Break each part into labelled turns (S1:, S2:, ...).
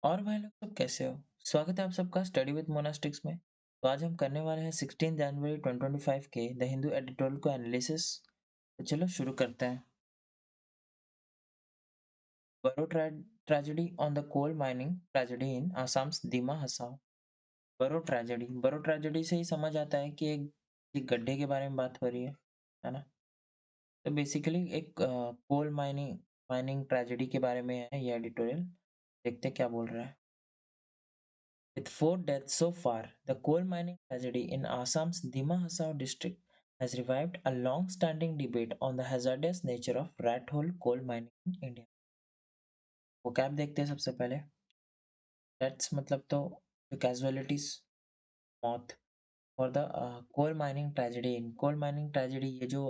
S1: और भाई लोग सब कैसे हो? स्वागत है आप सबका स्टडी विद मोनास्टिक्स में। तो आज हम करने वाले हैं 16 जनवरी 2025 के द हिंदू एडिटोरियल को एनालिसिस। तो चलो शुरू करते हैं। Burrow tragedy on the coal mining tragedy in Assam's Dima Hasao. Burrow tragedy से ही समझ आता है कि एक गड्ढे के बारे में बात हो रही है ना। तो बेसिकली एक कोल माइनिंग माइनिंग ट्रेजेडी के बारे में है ये एडिटोरियल। देखते हैं क्या बोल रहा है। With four deaths so far, the coal mining tragedy in Assam's Dima Hasao district has revived a long-standing debate on the hazardous nature of rat hole coal mining in India. वो cap देखते हैं सबसे पहले। Deaths मतलब तो जो casualties, मौत। और the coal mining tragedy in coal mining tragedy, ये जो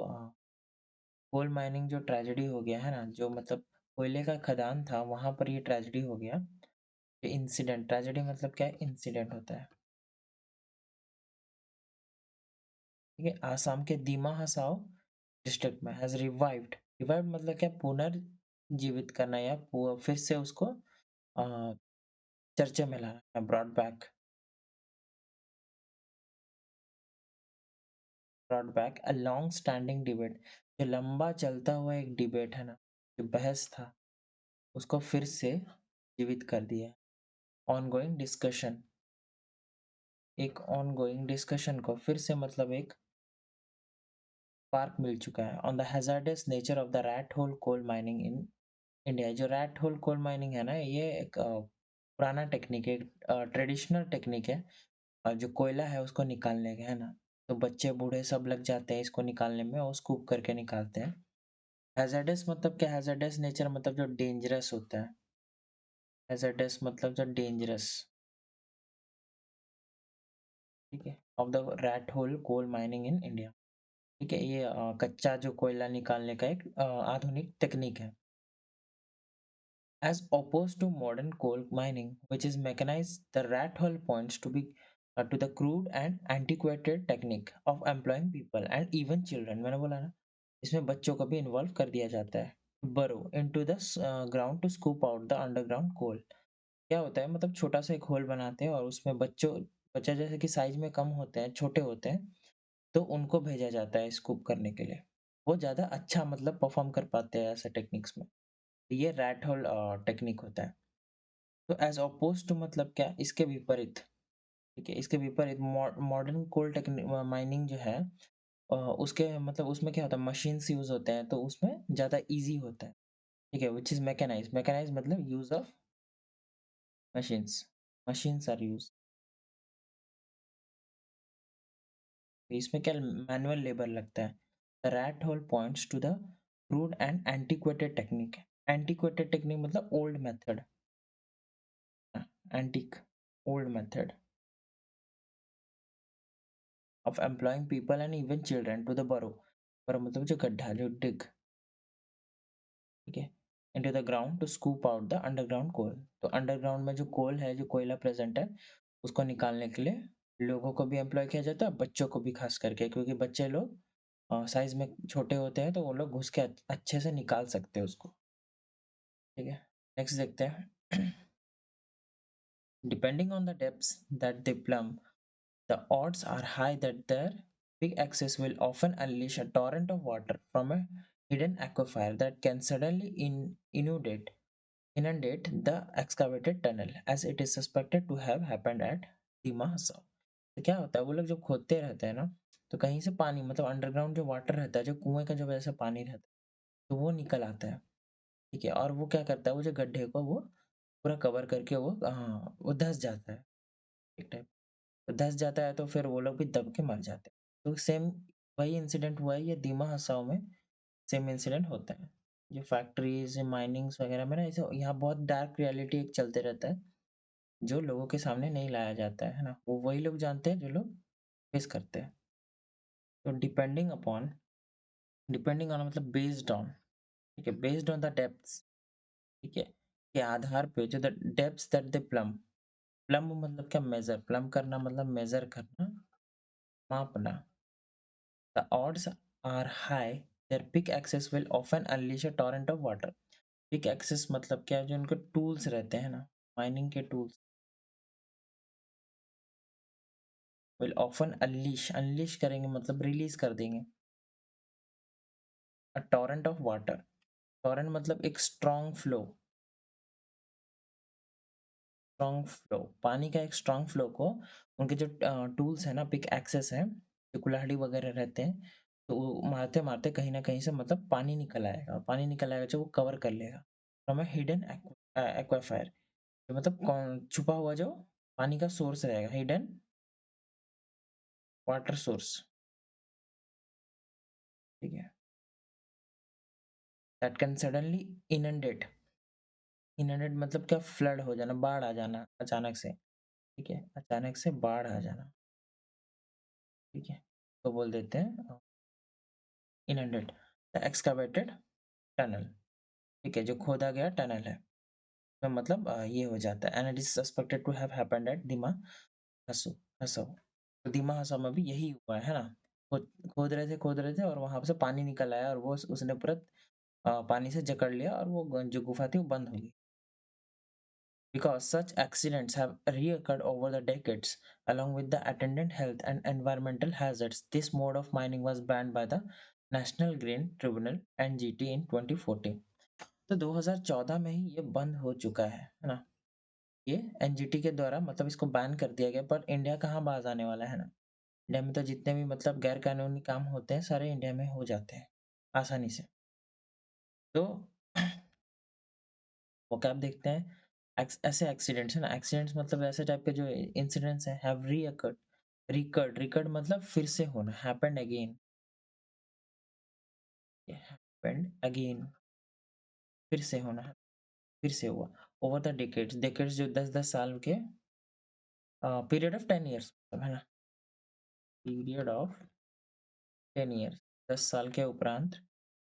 S1: कोल माइनिंग जो ट्रेजेडी हो गया है ना, जो मतलब कोयले का खदान था वहां पर ये ट्रेजेडी हो गया। ये इंसिडेंट, ट्रेजेडी मतलब क्या है? इंसिडेंट होता है। ठीक है, आसाम के दीमा हसाओ डिस्ट्रिक्ट में हैज रिवाइव्ड। रिवाइव्ड मतलब क्या? पुनर्जीवित करना या फिर से उसको अ, चर्चा में लाना, brought back a long standing debate. जो लंबा चलता हुआ एक डिबेट है ना, जो बहस था, उसको फिर से जीवित कर दिया। ऑनगोइंग डिस्कशन, एक ऑनगोइंग डिस्कशन को फिर से मतलब एक पार्क मिल चुका है। On the hazardous nature of the rat hole coal mining in India. जो रैट होल कोल माइनिंग है ना, ये एक पुराना टेक्निक है, ट्रेडिशनल टेक्निक है। जो कोयला है उसको निकालने का है ना, तो बच्चे बूढ़े सब लग जाते हैं इसको निकालने में और स्कूप करके निकालते हैं। हैजार्डस मतलब क्या? हैजार्डस नेचर मतलब जो डेंजरस होता है। हैजार्डस मतलब जो डेंजरस, ठीक है, of the rat hole coal mining in India. ठीक है, ये कच्चा जो कोयला निकालने का एक आधुनिक टेक्निक है। As opposed to modern coal mining, which is mechanized, the rat hole points to the crude and antiquated technique of employing people and even children. मैंने बोला ना, इसमें बच्चों को भी इन्वॉल्व कर दिया जाता है। Burrow into the ground to scoop out the underground coal. क्या होता है? मतलब छोटा सा एक होल बनाते हैं और उसमें बच्चा जैसे कि साइज में कम होते हैं, छोटे होते हैं, तो उनको भेजा जाता है स्कूप करने के लिए। वो ज़्यादा अच्छा मतलब परफॉर्म कर पाते हैं ऐसे टेक्निक्स में। ये रैट होल टेक्निक होता है। तो एज अपोज टू मतलब क्या? इसके विपरीत। ठीक है, इसके विपरीत मॉडर्न कोल टेक्निक माइनिंग जो है, उसके मतलब उसमें क्या होता है? मशीन्स यूज होते हैं, तो उसमें ज़्यादा इजी होता है। ठीक है, विच इज मैकेनाइज। मैकेनाइज मतलब use of machines. Machines are use. इसमें क्या? मैनुअल लेबर लगता है। The rat hole points to the crude and antiquated technique. Antiquated technique मतलब old method, antique, old method of employing people and even children to the burrow मतलब जो गड्ढा, जो dig, ठीक है, into the ground to scoop out the underground coal। तो underground में जो कोल है, जो कोयला प्रेजेंट है, उसको निकालने के लिए लोगों को भी एम्प्लॉय किया जाता है, बच्चों को भी खास करके, क्योंकि बच्चे लोग साइज में छोटे होते हैं, तो वो लोग घुस के अच्छे से निकाल सकते हैं उसको। ठीक है, नेक्स्ट देखते हैं। Depending on the depths that they plumb, the odds are high that their big axis will often unleash a torrent of water from a hidden aquifer that can suddenly inundate the excavated tunnel, as it is suspected to have happened at Dima Hasao। तो क्या होता है? वो लोग जब खोदते रहते हैं ना, तो कहीं से पानी मतलब अंडरग्राउंड जो वाटर रहता है, जो कुएं का जो वजह से पानी रहता है, तो वो निकल आता है। ठीक है, और वो क्या करता है? वो जो गड्ढे को वो पूरा कवर करके वो धस जाता है एक टाइप। तो धँस जाता है, तो फिर वो लोग भी दब के मर जाते हैं। तो सेम वही इंसिडेंट हुआ है ये दीमा हसाओ में। सेम इंसिडेंट होता है। ये फैक्ट्रीज, माइनिंग्स वगैरह में ना, ऐसे यहाँ बहुत डार्क रियलिटी एक चलते रहता है, जो लोगों के सामने नहीं लाया जाता है ना। वो वही लोग जानते हैं जो लोग फेस करते हैं। तो डिपेंडिंग ऑन मतलब बेस्ड ऑन, ठीक है, बेस्ड ऑन द डेप्थ्स, ठीक है, के आधार पे जो the depths that they plum. Plum मतलब क्या? मेजर, प्लम करना मतलब मेजर करना, मापना। The odds are high their pickaxes will often unleash a torrent of water। Pickaxes मतलब क्या है? जो उनके टूल्स रहते हैं ना, माइनिंग के टूल्स विल ऑफन अनलीश करेंगे मतलब रिलीज कर देंगे अ टॉरेंट ऑफ वाटर। टॉरेंट मतलब एक स्ट्रॉन्ग फ्लो पानी का एक स्ट्रॉन्ग फ्लो को उनके जो टूल्स है ना पिक एक्सेस है जो कुल्हाड़ी वगैरह रहते हैं तो वो मारते मारते कहीं ना कहीं से मतलब पानी निकल आएगा और पानी निकल आएगा जो वो कवर कर लेगा फ्रॉम अ हिडन एक्वाफायर मतलब छुपा हुआ जो पानी का सोर्स रहेगा हिडन वाटर सोर्स। ठीक है that can suddenly inundate inundate मतलब क्या फ्लड हो जाना बाढ़ आ जाना अचानक से। ठीक है अचानक से बाढ़ आ जाना। ठीक है तो बोल देते हैं इनंडेट द एक्सकावेटेड टनल। ठीक है जो खोदा गया टनल है तो मतलब ये हो जाता है and it is suspected to have happened at Dima Hasao हसो तो दिमा हसो में भी यही हुआ है ना। खोद रहे थे और वहां से पानी निकल आया और वो उसने पूरा पानी से जकड़ लिया और वो जो गुफा थी वो बंद हो गई। Because such accidents have reoccurred over the decades, along with the attendant health and environmental hazards, this mode of mining was banned by the National Green Tribunal (NGT) in 2014। तो 2014 में ही ये बंद हो चुका है ना। ये एनजीटी के द्वारा मतलब इसको बैन कर दिया गया पर इंडिया कहाँ बाज आने वाला है ना। इंडिया में तो जितने भी मतलब गैर कानूनी काम होते हैं सारे इंडिया में हो जाते हैं आसानी से। तो वो क्या आप देखते हैं ऐसे एक्सीडेंट्स है ना एक्सीडेंट्स मतलब ऐसे टाइप के जो इंसिडेंट्स हैं हैव रीअकर्ड रिकर्ड मतलब फिर से होना हैपेंड अगेन हैपेंड अगेन फिर से होना है फिर से हुआ ओवर द डेकेड्स जो 10-10 साल के पीरियड ऑफ 10 ईयर्स है ना पीरियड ऑफ 10 ईयर्स 10 साल के उपरांत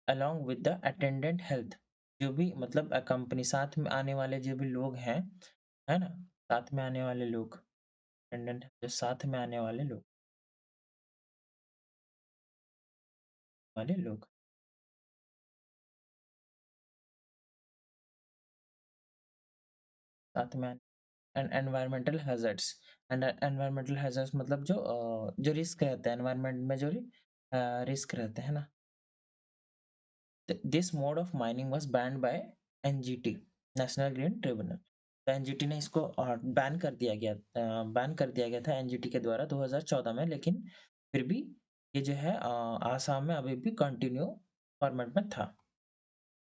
S1: along with the attendant health जो भी मतलब कंपनी साथ में आने वाले जो भी लोग हैं है ना साथ में आने वाले लोग अटेंडेंट जो साथ में आने वाले लोग साथ में and environmental hazards and environmental hazards मतलब जो रिस्क रहता है एनवायरमेंट में जो रिस्क रहते हैं ना। This mode of mining was banned by NGT national green tribunal. तो एनजीटी ने इसको बैन कर दिया गया था एनजीटी के द्वारा 2014 में लेकिन फिर भी ये जो है आसाम में अभी भी कंटिन्यू फॉर्मेट में था।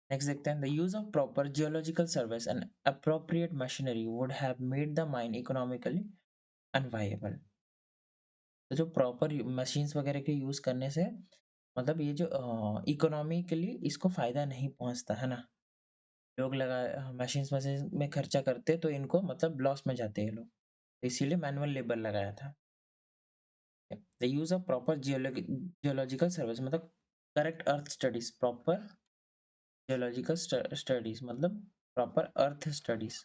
S1: नेक्स्ट देखते हैं the use of proper geological service and appropriate machinery would have made the mine economically unviable। तो जो प्रॉपर मशीन्स वगैरह के यूज करने से मतलब ये जो इकोनॉमिकली इसको फायदा नहीं पहुंचता है ना। लोग लगा मशीन्स मशीन में खर्चा करते तो इनको मतलब लॉस में जाते हैं लोग तो इसीलिए मैनुअल लेबर लगाया था। The use of proper geological service मतलब करेक्ट अर्थ स्टडीज प्रॉपर जियोलॉजिकल स्टडीज मतलब प्रॉपर अर्थ स्टडीज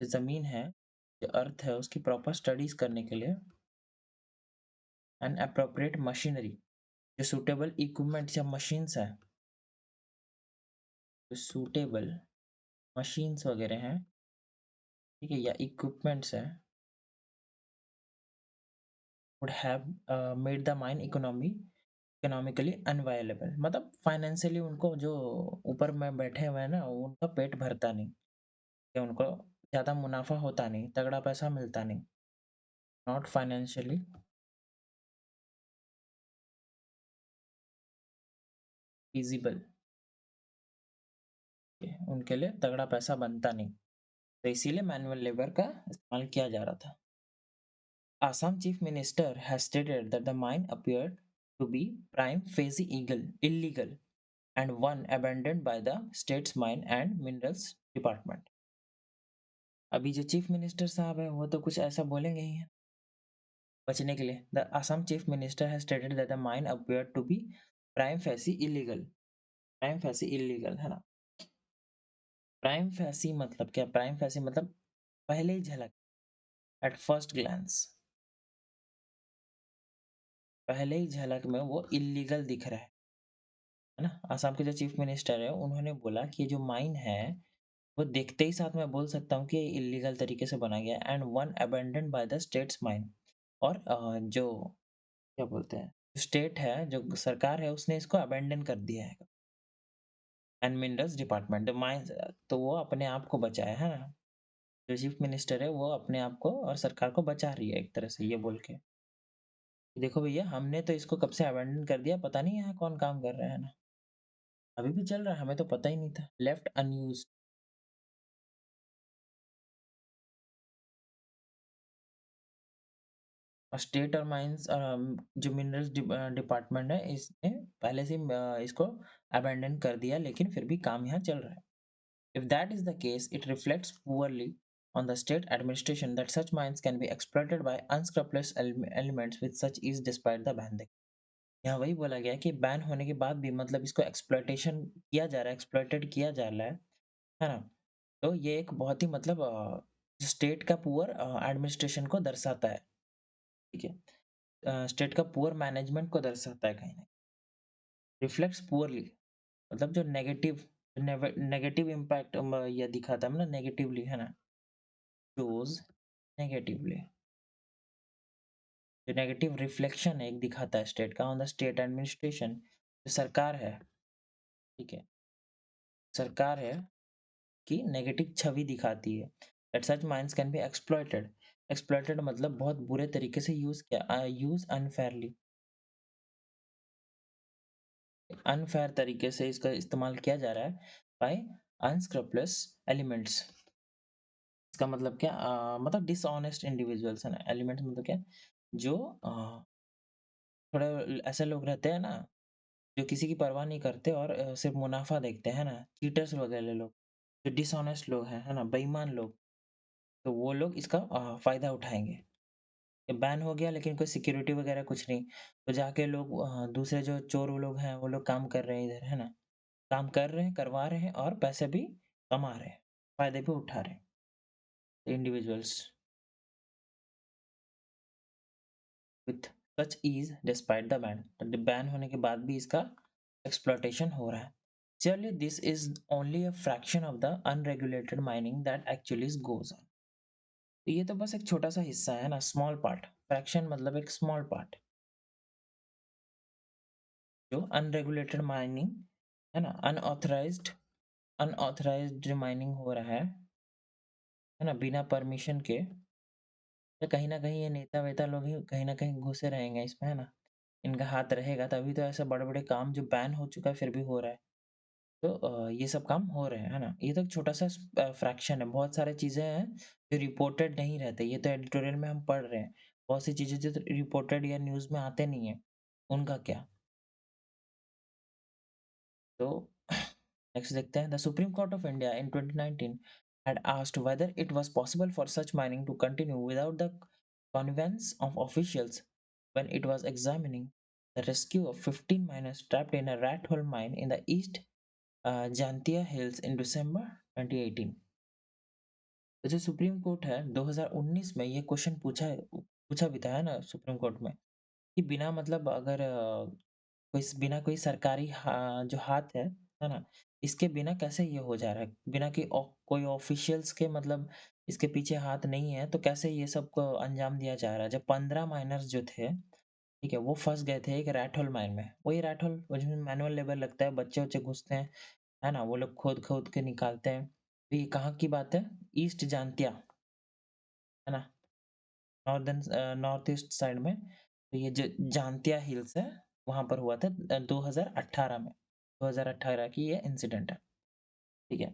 S1: जो ज़मीन है जो अर्थ है उसकी प्रॉपर स्टडीज करने के लिए एंड अप्रोप्रिएट मशीनरी जो सूटेबल इक्विपमेंट्स या मशीन्स है जो सूटेबल मशीन्स वगैरह हैं ठीक है या इक्विपमेंट्स है would have made the mine economically unavailable मतलब फाइनेंशियली उनको जो ऊपर में बैठे हुए हैं ना उनका पेट भरता नहीं या उनको ज़्यादा मुनाफा होता नहीं तगड़ा पैसा मिलता नहीं नॉट फाइनेंशियली फिजिबल उनके लिए तगड़ा पैसा बनता नहीं तो इसीलिए मैनुअल लेबर का इस्तेमाल किया जा रहा था। Assam Chief Minister has stated that the mine appeared to be prime facie illegal and one abandoned by the state's mine and minerals department। अभी जो चीफ मिनिस्टर साहब है वो तो कुछ ऐसा बोलेंगे ही हैं बचने के लिए। The Assam chief minister has stated that the mine appeared to be prime facie illegal prime फैसी illegal है ना। प्राइम फैसी मतलब क्या प्राइम फैसी मतलब पहले ही झलक एट फर्स्ट ग्लांस पहले ही झलक में वो इलीगल दिख रहा है ना। आसाम के जो चीफ मिनिस्टर है उन्होंने बोला कि ये जो माइन है वो देखते ही साथ मैं बोल सकता हूँ कि ये इल्लीगल तरीके से बना गया है and one abandoned by the states mine. और जो क्या बोलते हैं, स्टेट है, जो सरकार है, उसने इसको अबैंडन कर दिया है। And minerals department the mines, तो वो अपने आप को बचाया है ना, जो चीफ मिनिस्टर है वो अपने आप को और सरकार को बचा रही है एक तरह से ये बोल के, देखो भैया हमने तो इसको कब से अबैंडन कर दिया, पता नहीं यहाँ कौन काम कर रहा है ना, अभी भी चल रहा है, हमें तो पता ही नहीं था, लेफ्ट अनयूज्ड। स्टेट और माइंस जो मिनरल्स डिपार्टमेंट है इसने पहले से इसको अबैंडन कर दिया, लेकिन फिर भी काम यहाँ चल रहा है। If that is the case, it reflects poorly on the state administration that such mines can be exploited by unscrupulous elements with such ease despite the ban। यहाँ वही बोला गया है कि बैन होने के बाद भी मतलब इसको एक्सप्लॉइटेशन किया जा रहा है, एक्सप्लॉइटेड किया जा रहा है ना? तो ये एक बहुत ही मतलब स्टेट का पुअर एडमिनिस्ट्रेशन को दर्शाता है, ठीक है? स्टेट का पुअर मैनेजमेंट को दर्शाता है कहीं न, रिफ्लेक्ट्स पुअरली, मतलब जो नेगेटिव नेगेटिव इम्पैक्ट ये दिखाता है मतलब नेगेटिवली, है ना? शोज़ नेगेटिवली, जो नेगेटिव रिफ्लेक्शन है एक दिखाता है स्टेट का ऑन द स्टेट एडमिनिस्ट्रेशन, जो सरकार है, ठीक है? सरकार है की नेगेटिव छवि दिखाती है। That such minds can be exploited, exploited मतलब बहुत बुरे तरीके से यूज़ अनफेयरली, अनफेयर तरीके से इसका इस्तेमाल किया जा रहा है बाय अनस्क्रैपलेस एलिमेंट्स। इसका मतलब क्या, मतलब डिसऑनेस्ट इंडिविजुअल्स है ना, एलिमेंट्स मतलब क्या, जो थोड़ा ऐसे लोग रहते हैं ना, जो किसी की परवाह नहीं करते और सिर्फ मुनाफा देखते हैं ना, चीटर्स वगैरह लोग, जो डिसऑनेस्ट लोग हैं, है ना, बेईमान लोग, तो वो लोग इसका फायदा उठाएंगे। ये बैन हो गया लेकिन कोई सिक्योरिटी वगैरह कुछ नहीं, तो जाके लोग दूसरे जो चोर वो लोग हैं वो लोग काम कर रहे हैं इधर, है ना, काम कर रहे हैं, करवा रहे हैं और पैसे भी कमा रहे हैं, फायदे भी उठा रहे हैं individuals with such is despite the ban. तो बैन होने के बाद भी इसका एक्सप्लॉयटेशन हो रहा है। चलिए, this is only a fraction of the unregulated mining that actually goes on. तो ये तो बस एक छोटा सा हिस्सा है ना, स्मॉल पार्ट, फ्रैक्शन मतलब एक स्मॉल पार्ट, जो अनरेगुलेटेड माइनिंग है ना, अनऑथराइज्ड अनऑथराइज्ड जो माइनिंग हो रहा है ना, बिना परमिशन के, या कहीं न कहीं ये नेता-वेता लोग ही कहीं न कहीं घुसे रहेंगे इसमें, है ना? इनका हाथ रहेगा तभी तो ऐसे बड़े-बड़े काम जो बैन हो चुका है फिर भी हो रहा है। तो ये सब काम हो रहे हैं, है ना? ये तो एक छोटा-सा फ्रैक्शन है, बहुत सारी चीज़ें हैं जो रिपोर्टेड नहीं रहते, ये तो एडिटोरियल में हम पढ़ रहे हैं। बहुत सी चीज़ें जो रिपोर्टेड या न्यूज़ में आते नहीं हैं, उनका क्या? तो नेक्स्ट देखते हैं, the supreme court of India in 2019 had asked whether it was possible for such mining to continue without the connivance of officials when it was examining the rescue of 15 miners trapped in a rat hole mine in the East Jantia Hills in December 2018। तो जो supreme court है 2019 में ये question पूछा भी था, है ना, सुप्रीम कोर्ट में, कि बिना मतलब अगर बिना कोई सरकारी जो हाथ है ना? इसके बिना कैसे ये हो जा रहा है? बिना कि कोई ऑफिशियल्स के मतलब इसके पीछे हाथ नहीं है, तो कैसे ये सब को अंजाम दिया जा रहा है? जब 15 माइनर्स जो थे, ठीक है? वो फँस गए थे एक रैट होल माइन में। वही रैट होल वो जिसमें मैनुअल लेबर लगता है, बच्चे-वच्चे घुसते हैं, है ना? वो लोग खोद-खोद के निकालते हैं। तो ये कहाँ की बात है? ईस्ट जांतिया, है ना? नॉर्थ ईस्ट साइड में, तो ये जो जांतिया हिल्स है, वहाँ पर हुआ था 2018 में। 2018 की ये इंसिडेंट है, ठीक है?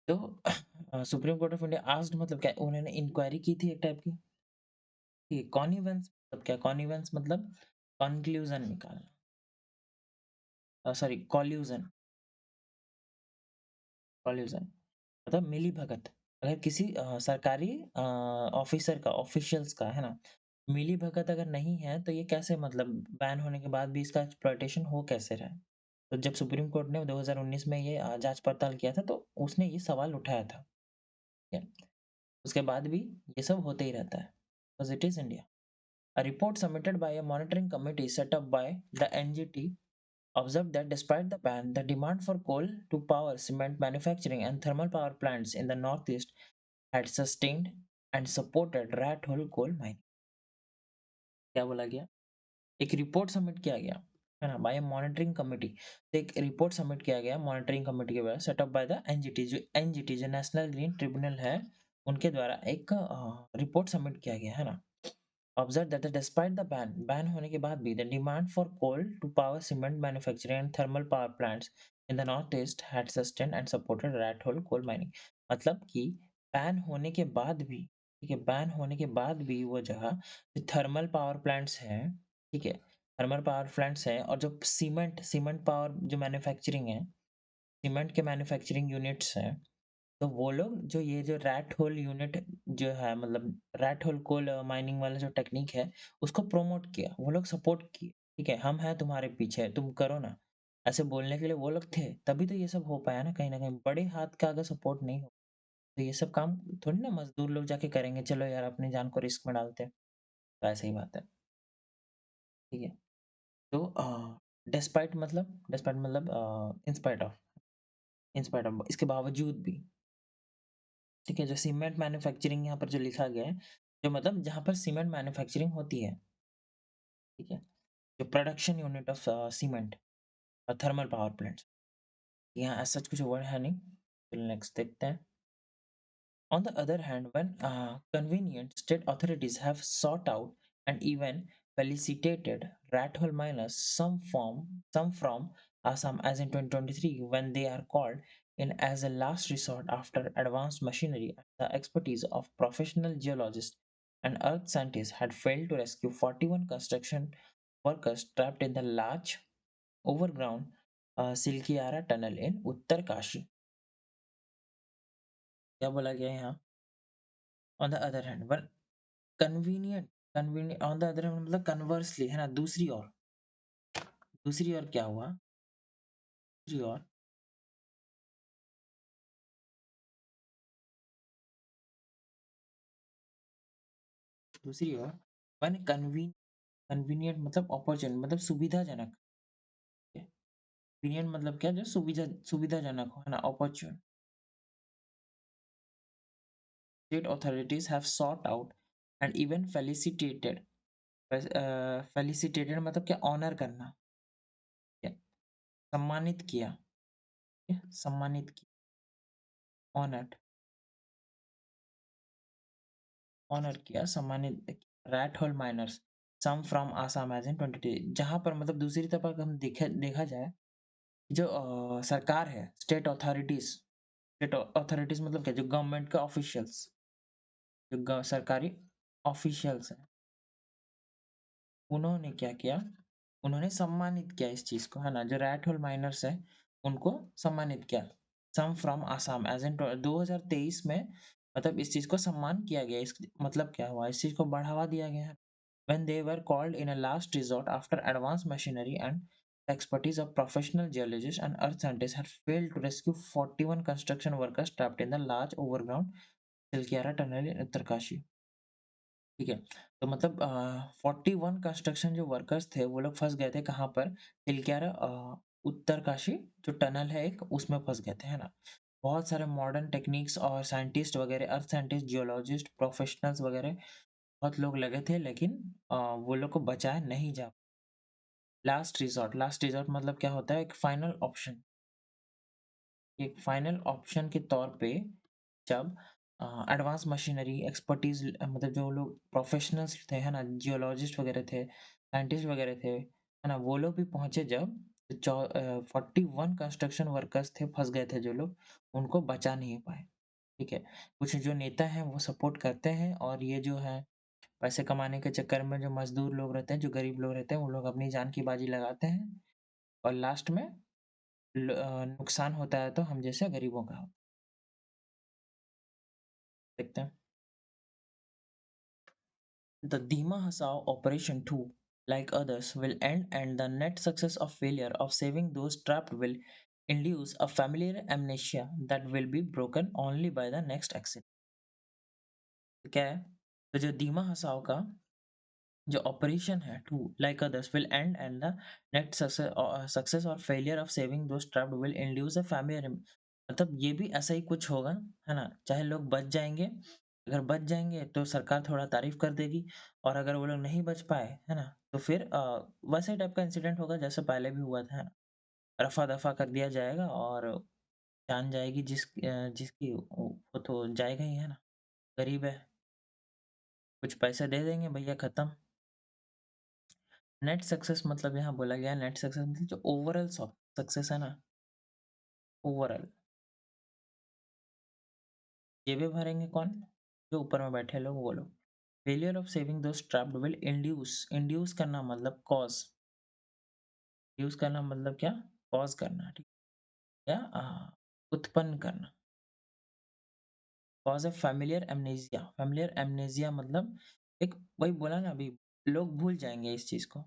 S1: तो supreme court of India asked मतलब क्या, उन्होंने इंक्वायरी की थी एक टाइप की, कि कॉनिवेंस मतलब क्या? कॉनिवेंस मतलब कन्क्लूजन निकालना, सॉरी, कॉल्यूजन, कॉल्यूजन मतलब मिली-भगत। अगर किसी सरकारी ऑफिसर का, ऑफिशियल्स का, है ना, मिली-भगत अगर नहीं है, तो ये कैसे मतलब बैन होने के बाद भी इसका एक्सप्लॉइटेशन हो कैसे रहा है? तो जब सुप्रीम कोर्ट ने 2019 में ये जाँच-पड़ताल किया था, तो उसने ये सवाल उठाया था, ठीक है? उसके बाद भी ये सब होते ही रहता है, because it is India. A report submitted by a monitoring committee set up by the NGT Observe that despite the ban, the demand for coal to power cement manufacturing and thermal power plants in the northeast had sustained and supported rat hole coal mining. क्या बोला गया? एक report submit किया गया है ना bye monitoring committee. तो एक रिपोर्ट सबमिट किया गया मॉनिटरिंग कमेटी के द्वारा सेटअप बाय द एनजीटी जो नेशनल ग्रीन ट्रिब्यूनल है उनके द्वारा एक रिपोर्ट सबमिट किया गया है ना। Observe that despite the ban होने के बाद भी the demand for coal to power cement manufacturing and thermal power plants in the northeast had sustained and supported rat hole coal mining। मतलब कि बैन होने के बाद भी, ठीक है, बैन होने के बाद भी वो जगह जो थर्मल पावर प्लांट्स हैं, ठीक है, थर्मल पावर प्लांट्स हैं और जो सीमेंट सीमेंट पावर जो मैन्युफैक्चरिंग है, सीमेंट के मैन्युफैक्चरिंग यूनिट्स हैं, तो वो लोग जो ये जो रैट होल यूनिट जो है मतलब रैट होल कोल माइनिंग वाला जो टेक्निक है उसको प्रमोट किया, वो लोग सपोर्ट किए। ठीक है, हम हैं तुम्हारे पीछे, तुम करो ना, ऐसे बोलने के लिए वो लोग थे, तभी तो ये सब हो पाया ना। कहीं ना कहीं बड़े हाथ का अगर सपोर्ट नहीं हो तो ये सब काम थोड़ी ना मजदूर लोग जाके करेंगे, चलो यार अपनी जान को रिस्क में डालते हैं। तो ऐसे ही बात है। ठीक है, तो डिस्पाइट मतलब इंस्पाइट ऑफ इसके बावजूद भी, ठीक है, जो सीमेंट मैन्युफैक्चरिंग यहाँ पर जो लिखा गया है, जो मतलब जहाँ पर सीमेंट मैन्युफैक्चरिंग होती है, ठीक है, जो प्रोडक्शन यूनिट ऑफ सीमेंट और थर्मल पावर प्लांट्स, यहाँ ऐसा कुछ वर्ड है नहीं। चलो नेक्स्ट देखते हैं। On the other hand, when convenient state authorities have sought out and even felicitated rat hole miners, some from Assam, as in 2023, when they are called in as a last resort after advanced machinery and the expertise of professional geologists and earth scientists had failed to rescue 41 construction workers trapped in the large overground Silkiara tunnel in Uttarkashi। क्या बोला गया है यहाँ? On the other hand, when convenient on the other hand मतलब conversely है ना, दूसरी ओर क्या हुआ, दूसरी ओर दूसरी ओर वन कन्वीनियंट मतलब अपॉर्चुनिटी मतलब सुविधाजनक, कन्वीनियंट मतलब क्या, जो सुविधाजनक हो है ना, opportune state authorities have sought out and even felicitated मतलब क्या, ऑनर करना, क्या, सम्मानित किया, क्या? सम्मानित किया, ऑनर्ड, ऑनर किया, सम्मानित rat hole miners some from Assam as in 20 जहां पर मतलब दूसरी तरफ अगर हम देखा जाए, जो सरकार है, स्टेट अथॉरिटीज मतलब क्या, जो गवर्नमेंट का ऑफिशियल्स, जो सरकारी ऑफिशियल्स हैं, उन्होंने क्या किया, उन्होंने सम्मानित किया इस चीज को, है ना, जो रैट होल माइनर्स है उनको सम्मानित किया। सम फ्रॉम आसाम एज इन 2023 में मतलब इस चीज को सम्मान किया गया, इस मतलब क्या हुआ, इस चीज को बढ़ावा दिया गया है। When they were called in a last resort after advanced machinery and the expertise of professional geologists and earth scientists had failed to rescue 41 construction workers trapped in the large overground Silkiara tunnel in Uttarkashi। ठीक है, तो मतलब 41 construction जो workers थे वो लोग फंस गए थे कहाँ पर, तिलक्यारा उत्तरकाशी जो टनल है एक, उसमें फंस गए थे, है ना। बहुत सारे मॉडर्न टेक्निक्स और साइंटिस्ट वगैरह, अर्थ साइंटिस्ट, जियोलॉजिस्ट, प्रोफेशनल्स वगैरह बहुत लोग लगे थे, लेकिन वो लोग को बचाया नहीं जा। लास्ट रिजॉर्ट मतलब क्या होता है, एक फाइनल ऑप्शन, एक फाइनल ऑप्शन के तौर पे जब एडवांस मशीनरी एक्सपर्टीज मतलब जो लोग प्रोफेशनल्स थे, है ना, जियोलॉजिस्ट वगैरह थे, साइंटिस्ट वगैरह थे, है ना, वो लोग भी पहुंचे जब 41 कंस्ट्रक्शन वर्कर्स थे, फंस गए थे जो लोग, उनको बचा नहीं पाए। ठीक है, कुछ जो नेता हैं वो सपोर्ट करते हैं और ये जो है पैसे कमाने के चक्कर में जो मजदूर लोग रहते हैं, जो गरीब लोग रहते हैं, वो लोग अपनी जान की बाजी लगाते हैं और लास्ट में नुकसान होता है तो हम जैसे गरीबों का देखते हैं। The Dima Hasao operation too, like others, will end and the net success of failure of saving those trapped will induce a familiar amnesia that will be broken only by the next accident। तो क्या है, तो जो दीमा हसाओ का जो operation है to like others will end end the net success or failure of saving those trapped will induce a family, मतलब ये भी ऐसा ही कुछ होगा, है ना? चाहे लोग बच जाएंगे, अगर बच जाएंगे तो सरकार थोड़ा तारीफ कर देगी, और अगर वो लोग नहीं बच पाए, है ना, तो फिर वैसे टाइप का इंसिडेंट होगा जैसे पहले भी हुआ था, है ना? रफा दफा कर दिया जाएगा और जान जाएगी जिसकी वो तो जाएगा ही, है ना? गरीब है, कुछ पैसे दे देंगे भैया, खत्म। नेट सक्सेस मतलब यहाँ बोला गया नेट सक्सेस मतलब जो ओवरऑल सक्सेस है ना, ओवरऑल। जेबें भरेंगे कौन? जो ऊपर में बैठे लोग, वो लोग। Failure of saving those trapped will induce, induce करना मतलब कॉज, यूज करना मतलब क्या? कॉज करना, ठीक, या उत्पन्न करना। कॉज ए फेमिलियर एमनेसिया, फेमिलियर एमनेसिया मतलब एक, वही बोला ना अभी, लोग भूल जाएंगे इस चीज को,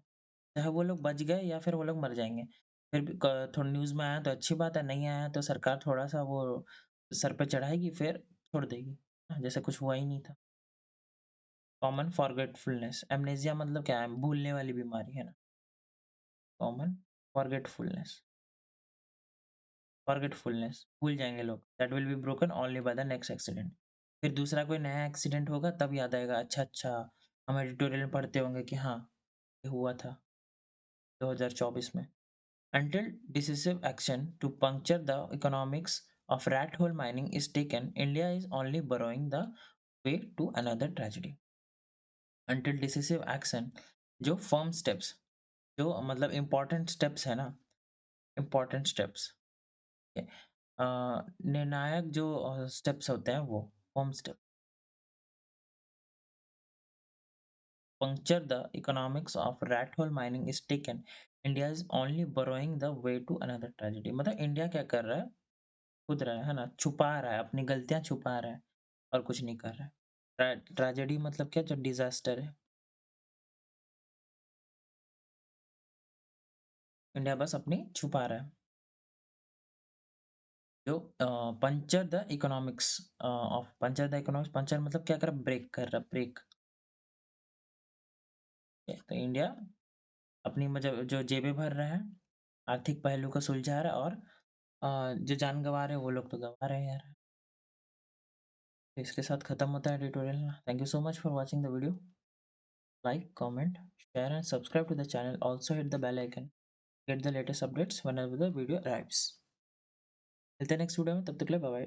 S1: चाहे वो लोग बच गए या फिर वो लोग मर जाएंगे। फिर भी थोड़ा न्यूज में आया तो अच्छी बात है, नहीं आया तो सरकार थोड़ा सा वो सर पे चढ़ाएगी, फिर छोड़ देगी, हाँ, जैसे कुछ हुआ ही नहीं था। कॉमन फॉरगेटफुलनेस, एमनेसिया मतलब क्या है? भूलने वाली बीमारी, है ना? कॉमन फॉरगेटफुलनेस, फॉरगेटफुलनेस, भूल जाएंगे लोग, that will be broken only by the next accident. फिर दूसरा कोई नया एक्सीडेंट होगा तब याद आएगा, अच्छा अच्छा, हम एडिटोरियल में पढ़ते होंगे कि हाँ, ये हुआ था 2024 में। Until decisive action to puncture the economics of rat hole mining is taken, India is only borrowing the way to another tragedy. Until decisive action, जो firm steps, जो मतलब important steps है ना, important steps, निर्णायक जो steps होते हैं वो firm step, puncture the economics of rat hole mining is taken, India is only borrowing the way to another tragedy। मतलब इंडिया क्या कर रहा है? कूद रहा है ना? छुपा रहा है, अपनी गलतियाँ छुपा रहा है और कुछ नहीं कर रहा है। ट्रेजेडी मतलब क्या? जो डिज़ास्टर है। इंडिया बस अपनी छुपा रहा है। जो puncture the economics of, puncture the economics, puncture मतलब क्या कर रहा है? ब्रेक कर रहा है, ब्रेक। तो इंडिया अपनी मतलब जो जेबें भर रहा है, आर्थिक पहलू को सुलझा रहा है, और जो जान गँवा रहे हैं वो लोग तो गँवा रहे हैं यार। तो इसके साथ खत्म होता है tutorial. Thank you so much for watching the video. Like, comment, share and subscribe to the channel. Also hit the bell icon. Get the latest updates whenever the video arrives. मिलते हैं नेक्स्ट वीडियो में, तब तक के लिए bye bye.